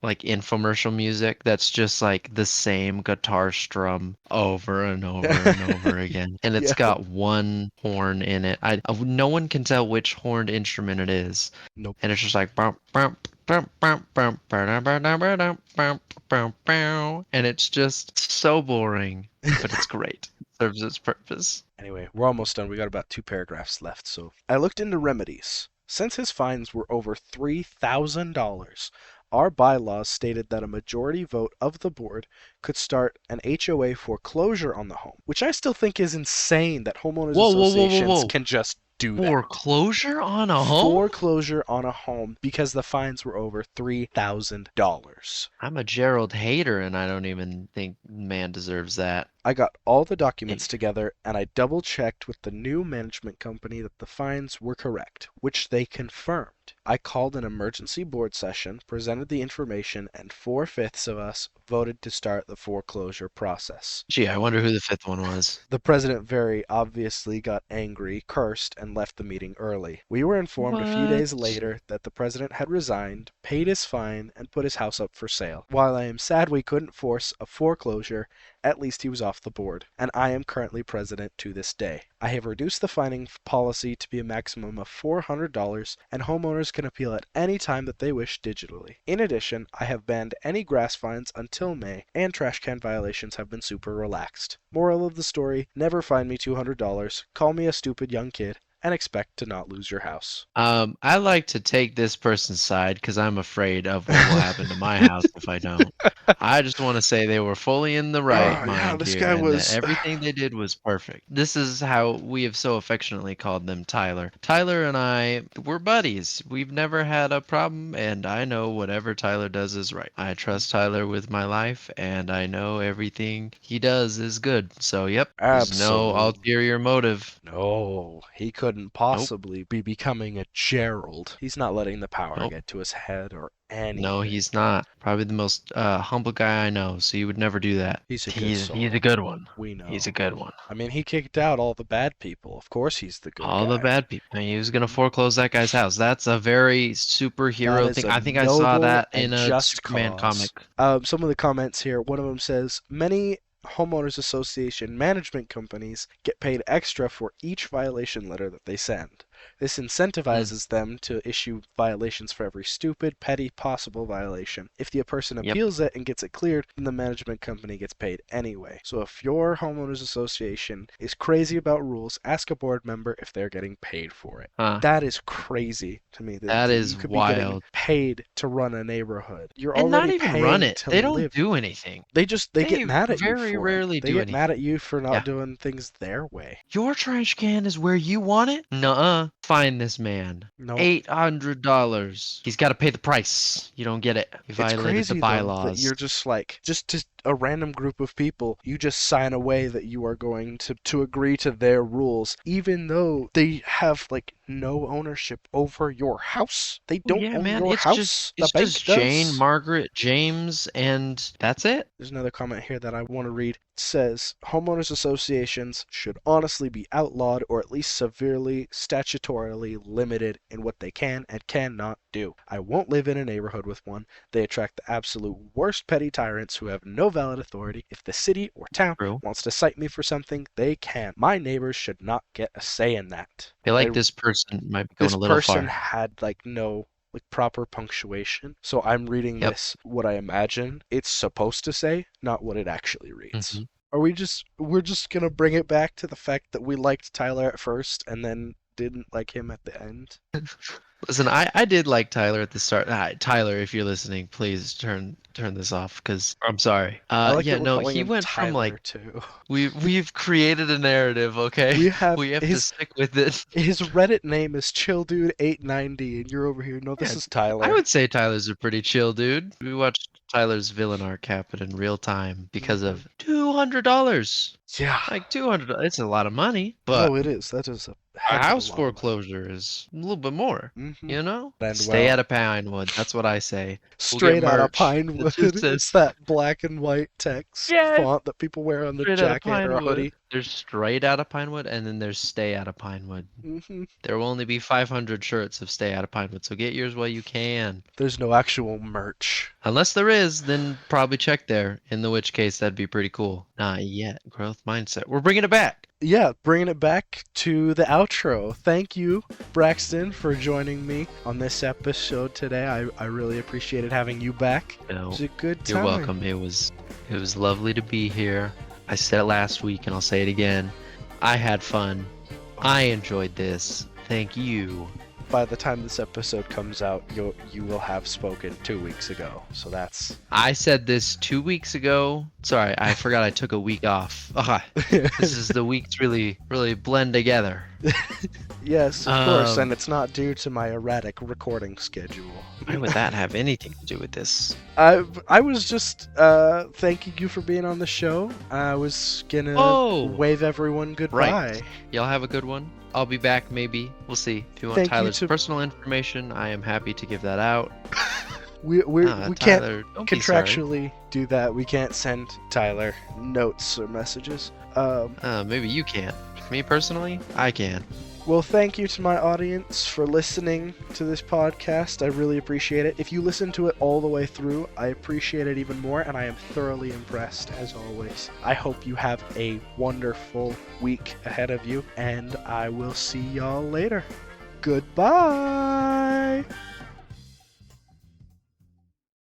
like infomercial music that's just like the same guitar strum over and over and over again, and it's Yeah. got one horn in it. No one can tell which horned instrument it is. Nope. And it's just like bump, bump, bump, bump, bump, bump, bump, bump, bump, bump, and it's just so boring, but it's great. It serves its purpose. Anyway, we're almost done. We got about 2 paragraphs left. So I looked into remedies. Since his fines were over $3,000, our bylaws stated that a majority vote of the board could start an HOA foreclosure on the home, which I still think is insane that homeowners associations can just do that. Foreclosure on a home? Foreclosure on a home because the fines were over $3,000. I'm a Gerald hater, and I don't even think man deserves that. I got all the documents together and I double checked with the new management company that the fines were correct, which they confirmed. I called an emergency board session, presented the information, and 4/5 of us voted to start the foreclosure process. Gee, I wonder who the fifth one was. The president very obviously got angry, cursed, and left the meeting early. We were informed a few days later that the president had resigned, paid his fine, and put his house up for sale. While I am sad we couldn't force a foreclosure, at least he was off the board, and I am currently president to this day. I have reduced the fining policy to be a maximum of $400, and homeowners can appeal at any time that they wish digitally. In addition, I have banned any grass fines until May, and trash can violations have been super relaxed. Moral of the story, never fine me $200, call me a stupid young kid, and expect to not lose your house. I like to take this person's side because I'm afraid of what will happen to my house if I don't. I just want to say they were fully in the right Yeah, mind this here, guy and that was. everything they did was perfect. This is how we have so affectionately called them Tyler. Tyler and I, we're buddies. We've never had a problem, and I know whatever Tyler does is right. I trust Tyler with my life, and I know everything he does is good. So, yep, there's no Absolutely. ulterior motive. No, he couldn't Nope. possibly be becoming a Gerald. He's not letting the power Nope. get to his head or No, anything. he's not. Probably the most humble guy I know, so you would never do that. He's a good He's soul. a good one. We know. He's a good one. I mean, he kicked out all the bad people. Of course he's the good All the guy. bad people. And he was gonna foreclose that guy's house. That's a very That superhero is thing. a I think I saw noble that and in a just Superman cause. comic. Some of the comments here, one of them says, many homeowners association management companies get paid extra for each violation letter that they send. This incentivizes them to issue violations for every stupid, petty possible violation. If the person Yep. appeals it and gets it cleared, then the management company gets paid anyway. So if your homeowners association is crazy about rules, ask a board member if they're getting paid for it. Huh. That is crazy to me. That you is could be getting wild. paid to run a neighborhood. You're And not already even paying run it. to They don't live. do anything. They They get mad at you very for rarely it. They do get mad at anything. you for not Yeah. doing things their way. Your trash can is where you want it? Nuh-uh. Find this man. No, $800. He's got to pay the price. You don't get it. You it's violated crazy the though that bylaws. you're just like just a random group of people. You just sign away that you are going to agree to their rules, even though they have like no ownership over your house. They Oh, don't yeah, own man. your It's house. just The it's bank just Jane, does. Margaret, James, and that's it. There's another comment here that I want to read. It says, homeowners associations should honestly be outlawed or at least severely statutorily limited in what they can and cannot do. I won't live in a neighborhood with one. They attract the absolute worst petty tyrants who have no valid authority. If the city or town True. wants to cite me for something, they can. My neighbors should not get a say in that. I feel like I- this person might be going This a little person far. had like no like proper punctuation. So I'm reading Yep. this what I imagine it's supposed to say, not what it actually reads. Mhm. Are we're just gonna bring it back to the fact that we liked Tyler at first and then didn't like him at the end? Listen, I did like Tyler at the start. Tyler, if you're listening, please turn this off because I'm sorry. I like Yeah, that we're no, calling he him went from Tyler like too. we've created a narrative, okay? We have We have to his stick with it. his Reddit name is ChillDude890 and you're over here. No, this Yeah, is Tyler. I would say Tyler's a pretty chill dude. We watched Tyler's villain arc happen in real time because of $200. Yeah. Like $200, it's a lot of money, but Oh, it is. That is a a heck of house a lot of money. foreclosure is a little bit more. Mhm. You know? And Stay well- out of Pinewood. That's what I say. Straight out of merch. Pinewood. It just It's says- that black and white text Yeah. font that people wear on their Straight out of jacket or a Pinewood. hoodie. There's straight out of Pinewood, and then there's stay out of Pinewood. Hmm. There will only be 500 shirts of stay out of Pinewood, so get yours while you can. There's no actual merch. Unless there is, then probably check there. In which case, that'd be pretty cool. Not yet. Growth mindset. We're bringing it back. Yeah, bringing it back to the outro. Thank you, Braxton, for joining me on this episode today. I really appreciated having you back. It No, was a good time. you're welcome. It was lovely to be here. I said it last week, and I'll say it again. I had fun. I enjoyed this. Thank you. By the time this episode comes out, you will have spoken 2 weeks ago. So that's I said this 2 weeks ago. Sorry, I forgot I took a week off. This is the weeks really blend together. yes, of course, Um, and it's not due to my erratic recording schedule. Why would that have anything to do with this? I was just thanking you for being on the show. I was gonna Oh, wave everyone goodbye. right. Y'all have a good one. I'll be back maybe. We'll see. If you want Thank you Tyler's to- personal information, I am happy to give that out. We Tyler, can't don't be sorry. contractually do that. We can't send Tyler notes or messages. Maybe you can't. Me personally, I can. Well, thank you to my audience for listening to this podcast. I really appreciate it. If you listen to it all the way through, I appreciate it even more, and I am thoroughly impressed as always. I hope you have a wonderful week ahead of you, and I will see y'all later. Goodbye!